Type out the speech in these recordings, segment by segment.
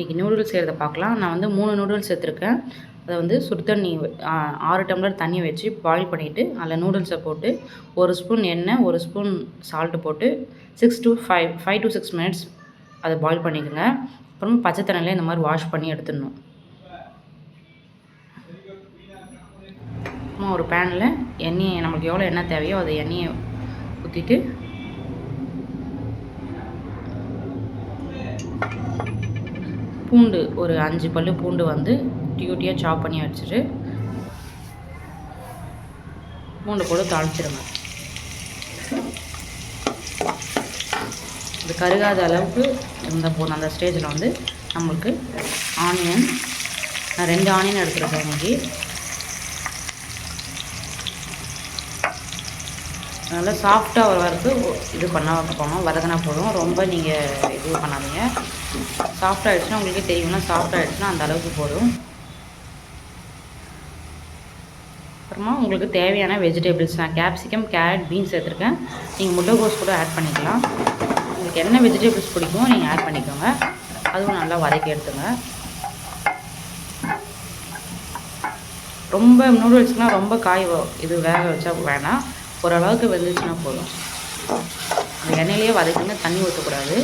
இன்றைக்கி நூடுல்ஸ் செய்கிறத பார்க்கலாம். நான் வந்து 3 நூடுல்ஸ் எடுத்துருக்கேன். அதை வந்து சுடு தண்ணி 6 டம்ளர் தண்ணி வச்சு பாயில் பண்ணிவிட்டு அதில் நூடுல்ஸை போட்டு 1 ஸ்பூன் எண்ணெய் 1 ஸ்பூன் சால்ட்டு போட்டு 5 to 6 மினிட்ஸ் அதை பாயில் பண்ணிக்கோங்க. அப்புறம் பச்சை தண்ணியில் இந்த மாதிரி வாஷ் பண்ணி எடுத்துடணும். அப்புறமா ஒரு பேனில் எண்ணெய் நம்மளுக்கு எவ்வளோ எண்ணெய் தேவையோ அதை எண்ணெயை ஊற்றிட்டு பூண்டு ஒரு 5 பல்லு பூண்டு வந்து குட்டியாக சாப் பண்ணி வச்சுட்டு பூண்டு கூட தாளிச்சிடுங்க. இது கருகாத அளவுக்கு இருந்த போதும். அந்த ஸ்டேஜில் வந்து நம்மளுக்கு ஆனியன், நான் 2 ஆனியன் எடுத்துருக்கேன் இன்றைக்கி. நல்லா சாஃப்டாக ஒரு வரைக்கும் இது போகணும், வதங்கினா போதும். ரொம்ப நீங்கள் இது பண்ணாதீங்க. சாஃப்டாகிடுச்சுன்னா உங்களுக்கே தெரியும்னா சாஃப்டாகிடுச்சுன்னா அந்த அளவுக்கு போதும். அப்புறமா உங்களுக்கு தேவையான வெஜிடபிள்ஸ், நான் கேப்சிகம், கேரட், பீன்ஸ் எடுத்துருக்கேன். நீங்கள் முட்டைகோஸ் கூட ஆட் பண்ணிக்கலாம். உங்களுக்கு என்ன வெஜிடபிள்ஸ் பிடிக்குமோ நீங்கள் ஆட் பண்ணிக்கோங்க. அதுவும் நல்லா வதக்கி எடுத்துங்க. ரொம்ப நூடுல்ஸ்னால் ரொம்ப இது வேக வச்சா வேணாம், ஓரளவுக்கு வெந்துச்சுன்னா போதும். அந்த எண்ணெயிலேயே வதக்கிங்க, தண்ணி ஊற்றக்கூடாது.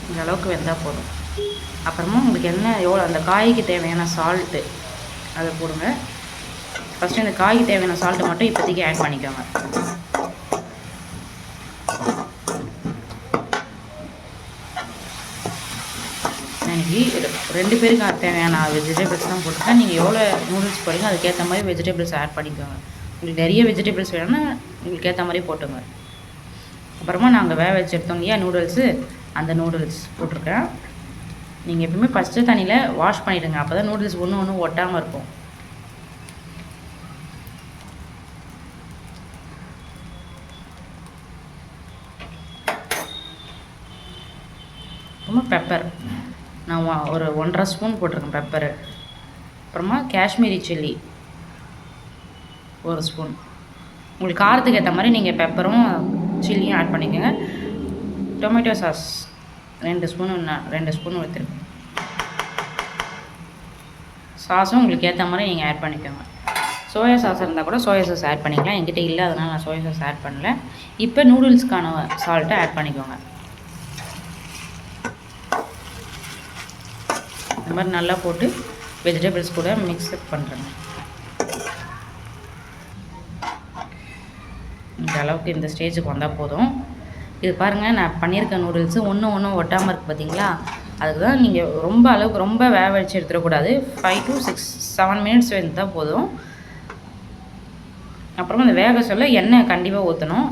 இந்த அளவுக்கு வெந்தால் போதும். அப்புறமா உங்களுக்கு எவ்வளோ அந்த காய்க்கு தேவையான சால்ட்டு அதை போடுங்க. ஃபஸ்ட்டு இந்த காய்க்கு தேவையான சால்ட்டு மட்டும் இப்போதைக்கு ஆட் பண்ணிக்கோங்க. இன்றைக்கி 2 பேருக்கு தேவையான வெஜிடபிள்ஸ் தான் போட்டுருக்கேன். நீங்கள் எவ்வளோ நூடுல்ஸ் போடுறீங்க அதுக்கேற்ற மாதிரி வெஜிடபிள்ஸ் ஆட் பண்ணிக்கோங்க. உங்களுக்கு நிறைய வெஜிடபிள்ஸ் வேணும்னா உங்களுக்கு ஏற்ற மாதிரி போட்டுங்க. அப்புறமா நாங்கள் வேக வச்சு எடுத்தோம் இல்லையா நூடுல்ஸு, அந்த நூடுல்ஸ் போட்டிருக்கேன். நீங்கள் எப்பவுமே ஃபஸ்ட்டு தண்ணியில் வாஷ் பண்ணிவிடுங்க. அப்போ தான் நூடுல்ஸ் ஒன்று ஒட்டாமல் இருக்கும். அப்புறமா பெப்பர் நான் ஒரு 1.5 ஸ்பூன் போட்டிருக்கேன் பெப்பரு. அப்புறமா காஷ்மீரி சில்லி 1 ஸ்பூன். உங்களுக்கு காரத்துக்கு ஏற்ற மாதிரி நீங்கள் பெப்பரும் சில்லியும் ஆட் பண்ணிக்கோங்க. டொமேட்டோ சாஸ் 2 ஸ்பூன் ஊற்றிருக்கேன். சாஸும் உங்களுக்கு ஏற்ற மாதிரி நீங்கள் ஆட் பண்ணிக்கோங்க. சோயா சாஸ் இருந்தால் கூட சோயா சாஸ் ஆட் பண்ணிக்கலாம். என்கிட்ட இல்லை, அதனால் நான் சோயா சாஸ் ஆட் பண்ணல. இப்போ நூடுல்ஸ்க்கான சால்ட்டை ஆட் பண்ணிக்கோங்க. இந்த மாதிரி நல்லா போட்டு வெஜிடபிள்ஸ் கூட மிக்ஸ் பண்ணுறேங்க. இந்த அளவுக்கு இந்த ஸ்டேஜுக்கு வந்தால் போதும். இது பாருங்கள், நான் பண்ணியிருக்க நூடுல்ஸு ஒன்று ஒட்டாமல் இருக்குது பார்த்தீங்களா? அதுக்கு தான் நீங்கள் ரொம்ப வேக வச்சு எடுத்துடக்கூடாது. 5 to 7 மினிட்ஸ் வெந்தால் போதும். அப்புறமா இந்த வேக சொல்ல எண்ணெய் கண்டிப்பாக ஊற்றணும்.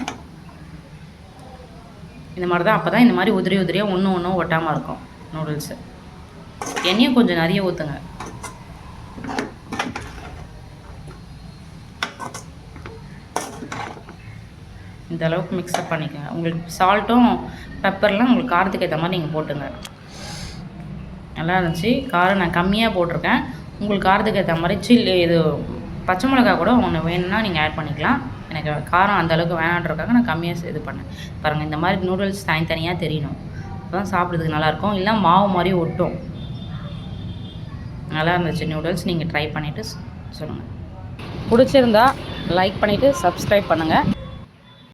இந்த மாதிரி தான், அப்போ தான் இந்த மாதிரி உதிரியாக ஒன்று ஒட்டாமல் இருக்கும் நூடுல்ஸு. எண்ணெயும் கொஞ்சம் நிறைய ஊற்றுங்க. இந்த அளவுக்கு மிக்ஸ்அப் பண்ணிக்கோங்க. உங்களுக்கு சால்ட்டும் பெப்பர்லாம் உங்களுக்கு காரத்துக்கு ஏற்ற மாதிரி நீங்கள் போட்டுங்க. நல்லா இருந்துச்சு. காரம் நான் கம்மியாக போட்டிருக்கேன். உங்களுக்கு காரத்துக்கு ஏற்ற மாதிரி இது பச்சை மிளகா கூட ஒன்று வேணும்னா நீங்கள் ஆட் பண்ணிக்கலாம். எனக்கு காரம் அந்தளவுக்கு வேணான்றதுக்காக நான் கம்மியாக இது பண்ணேன். பாருங்கள், இந்த மாதிரி நூடுல்ஸ் தனித்தனியாக தெரியணும். அப்போ தான் சாப்பிட்றதுக்கு நல்லாயிருக்கும். இல்லை மாவு மாதிரி ஒட்டும். நல்லா இருந்துச்சு நூடுல்ஸ். நீங்கள் ட்ரை பண்ணிவிட்டு சொல்லுங்கள். பிடிச்சிருந்தா லைக் பண்ணிவிட்டு சப்ஸ்கிரைப் பண்ணுங்கள்.